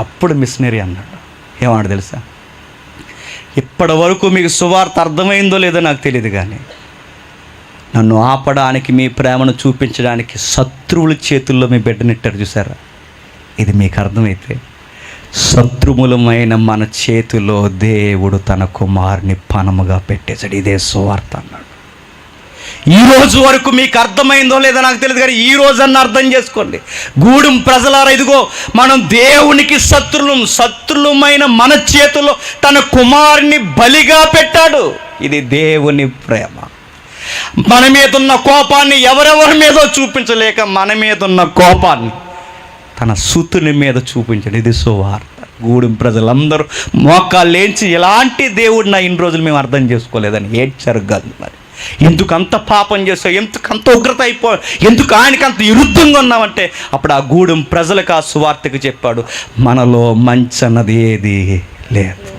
అప్పుడు మిషనరీ అన్నాడు. ఏమన్నాడు తెలుసా? ఇప్పటి వరకు మీకు సువార్త అర్థమైందో లేదో నాకు తెలియదు, కానీ నన్ను ఆపడానికి, మీ ప్రేమను చూపించడానికి శత్రువుల చేతుల్లో మీ బిడ్డనిట్టారు చూసారా? ఇది మీకు అర్థమైతే, శత్రువులమైన మన చేతిలో దేవుడు తన కుమారుని పణముగా పెట్టేశాడు. ఇదే సువార్త అన్నాడు. ఈ రోజు వరకు మీకు అర్థమైందో లేదో నాకు తెలియదు, కానీ ఈ రోజన్నా అర్థం చేసుకోండి. గూడెం ప్రజలారా, ఇదిగో మనం దేవునికి శత్రులమైన మన చేతుల్లో తన కుమారుని బలిగా పెట్టాడు. ఇది దేవుని ప్రేమ. మన మీద ఉన్న కోపాన్ని ఎవరెవరి మీదో చూపించలేక మన మీద ఉన్న కోపాన్ని తన సుతుని మీద చూపించాడు. ఇది సువార్త. గూడెం ప్రజలందరూ మోకాళ్ళేంచి ఇలాంటి దేవుడిని ఇన్ని రోజులు మేము అర్థం చేసుకోలేదని ఏడ్చారు. కాదు మరి ఎందుకు అంత పాపం చేస్తావు, ఎందుకు అంత ఉగ్రత ఎందుకు ఆయనకి అంత విరుద్ధంగా ఉన్నామంటే అప్పుడు ఆ గూడెం ప్రజలకు ఆ సువార్తకు చెప్పాడు, మనలో మంచి అన్నది ఏది లేదు.